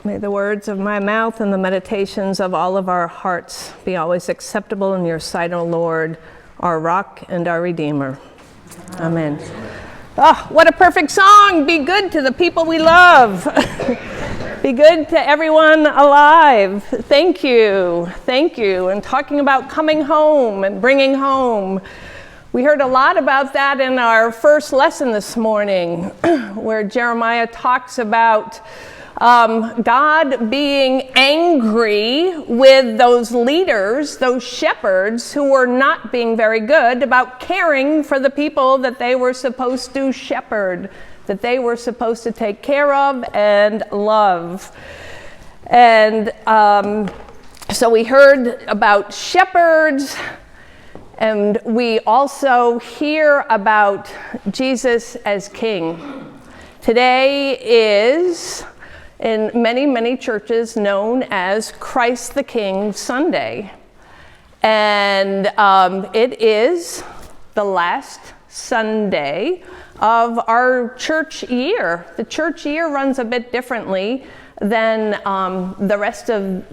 May the words of my mouth and the meditations of all of our hearts be always acceptable in your sight, O Lord, our rock and our Redeemer. Amen. Oh, what a perfect song. Be good to the people we love. Be good to everyone alive. Thank you. Thank you. And talking about coming home and bringing home. We heard a lot about that in our first lesson this morning, where Jeremiah talks about God being angry with those leaders, those shepherds who were not being very good about caring for the people that they were supposed to shepherd, that they were supposed to take care of and love. And so we heard about shepherds, and we also hear about Jesus as King. Today is, in many, many churches, known as Christ the King Sunday. And it is the last Sunday of our church year. The church year runs a bit differently than the rest of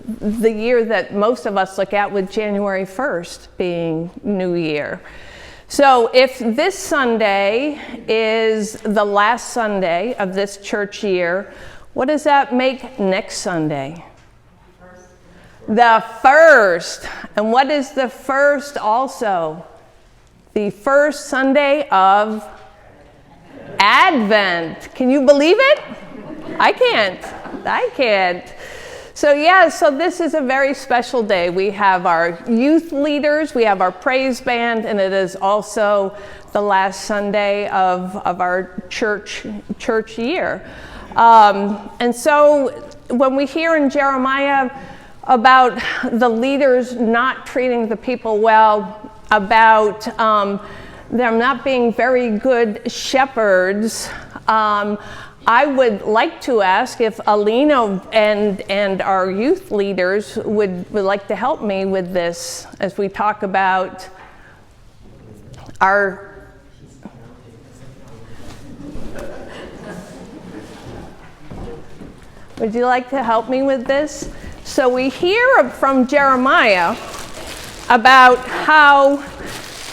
the year that most of us look at, with January 1st being New Year. So if this Sunday is the last Sunday of this church year, what does that make next Sunday? The first. And what is the first also? The first Sunday of Advent. Can you believe it? I can't. So this is a very special day. We have our youth leaders, we have our praise band, and it is also the last Sunday of our church year. And so when we hear in Jeremiah about the leaders not treating the people well, about them not being very good shepherds, I would like to ask if Alina and our youth leaders would like to help me with this as we talk about our... Would you like to help me with this? So we hear from Jeremiah about how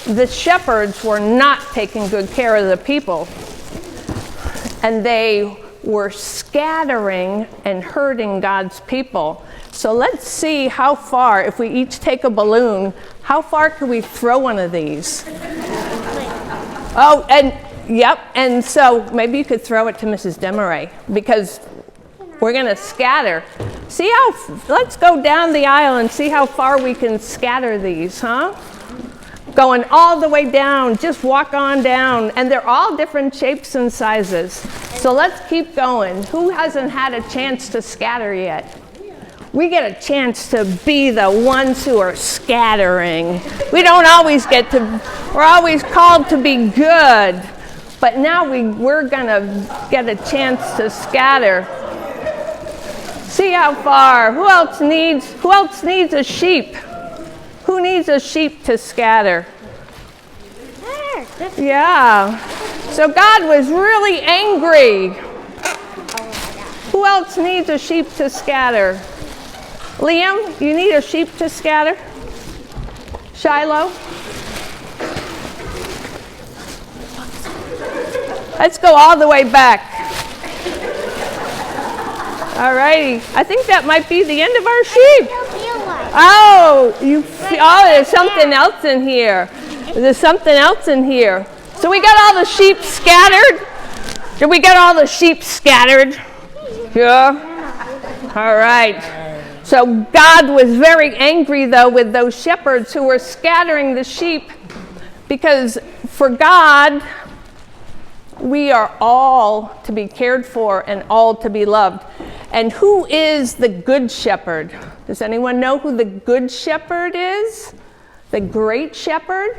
the shepherds were not taking good care of the people, and they were scattering and hurting God's people. So let's see how far, if we each take a balloon, how far can we throw one of these? Oh, and yep, and so maybe you could throw it to Mrs. Demaray, because we're going to scatter. Let's go down the aisle and see how far we can scatter these, huh? Going all the way down, just walk on down. And they're all different shapes and sizes. So let's keep going. Who hasn't had a chance to scatter yet? We get a chance to be the ones who are scattering. We don't always we're always called to be good. But now we're going to get a chance to scatter. See how far. Who else needs a sheep? Who needs a sheep to scatter? Yeah. So God was really angry. Who else needs a sheep to scatter? Liam, you need a sheep to scatter? Shiloh? Let's go all the way back. All righty. I think that might be the end of our sheep. There's something else in here. There's something else in here. So we got all the sheep scattered. Did we get all the sheep scattered? Yeah. All right. So God was very angry, though, with those shepherds who were scattering the sheep, because for God, we are all to be cared for and all to be loved. And who is the good shepherd? Does anyone know who the good shepherd is? The great shepherd?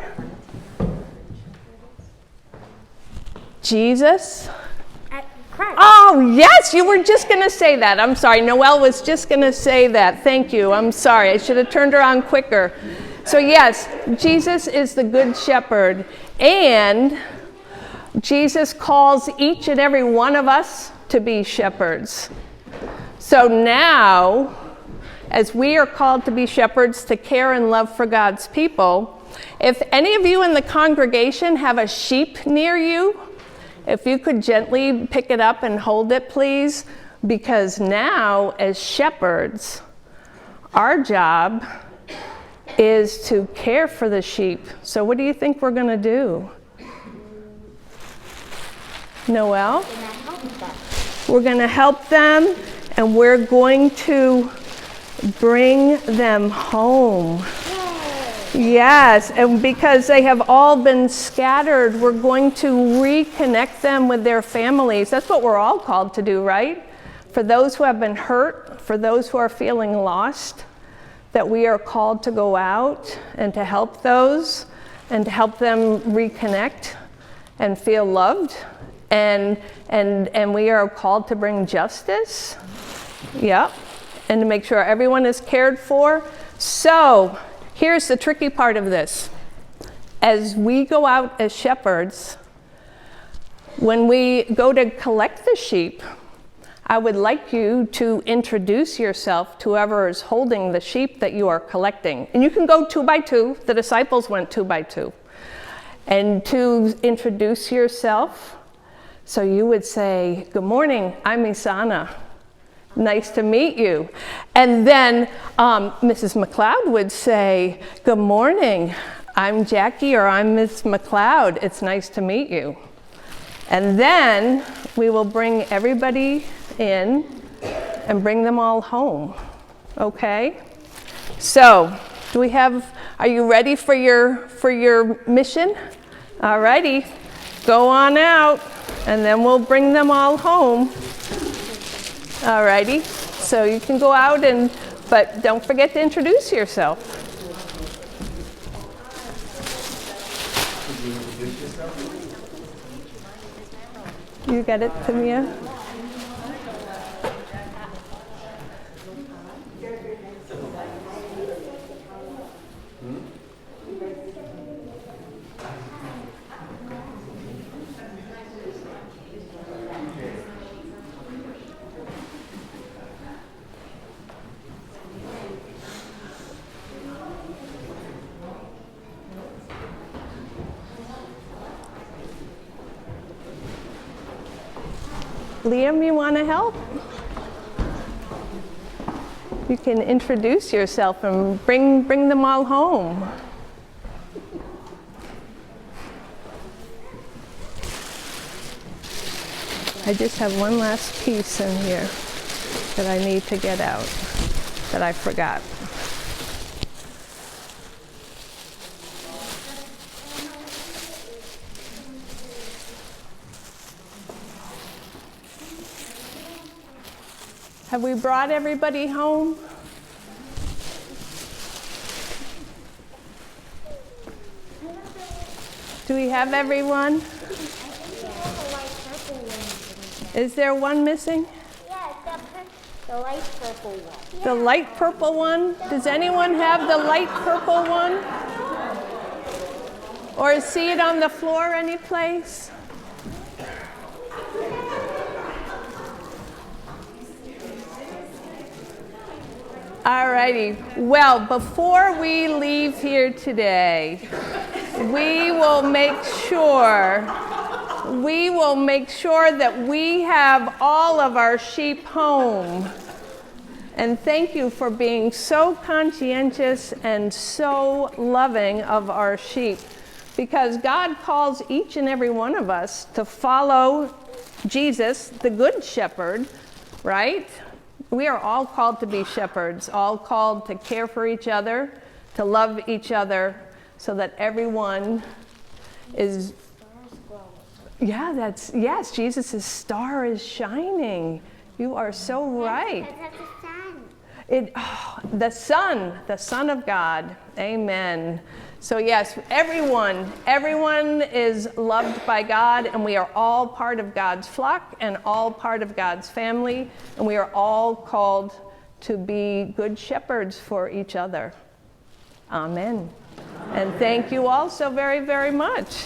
Jesus? Christ. Oh, yes, you were just going to say that. I'm sorry. Noelle was just going to say that. Thank you. I'm sorry. I should have turned around quicker. So yes, Jesus is the good shepherd. And Jesus calls each and every one of us to be shepherds. So now, as we are called to be shepherds to care and love for God's people, if any of you in the congregation have a sheep near you, if you could gently pick it up and hold it, please, because now, as shepherds, our job is to care for the sheep. So what do you think we're going to do? Noel? We're going to help them, and we're going to bring them home. Yes, and because they have all been scattered, we're going to reconnect them with their families. That's what we're all called to do, right? For those who have been hurt, for those who are feeling lost, that we are called to go out and to help those and to help them reconnect and feel loved. And we are called to bring justice. Yep. And to make sure everyone is cared for. So here's the tricky part of this. As we go out as shepherds, when we go to collect the sheep, I would like you to introduce yourself to whoever is holding the sheep that you are collecting. And you can go 2 by 2. The disciples went 2 by 2. And to introduce yourself, so you would say, "Good morning, I'm Isana. Nice to meet you." And then Mrs. McLeod would say, "Good morning, I'm Jackie," or "I'm Miss McLeod. It's nice to meet you." And then we will bring everybody in and bring them all home. Okay? So, are you ready for your mission? All righty. Go on out, and then we'll bring them all home. All righty. So you can go out, but don't forget to introduce yourself. You got it, Tamia? Liam, you want to help? You can introduce yourself and bring them all home. I just have one last piece in here that I need to get out that I forgot. Have we brought everybody home? Do we have everyone? Is there one missing? Yeah, the light purple one. The light purple one? Does anyone have the light purple one? Or see it on the floor anyplace? All righty. Well, before we leave here today, we will make sure that we have all of our sheep home. And thank you for being so conscientious and so loving of our sheep, because God calls each and every one of us to follow Jesus, the Good Shepherd, right? We are all called to be shepherds, all called to care for each other, to love each other, so that everyone is... Yes, Jesus' star is shining. You are so right. The Son of God. Amen. So yes, everyone is loved by God, and we are all part of God's flock and all part of God's family, and we are all called to be good shepherds for each other. Amen. And thank you all so very, very much.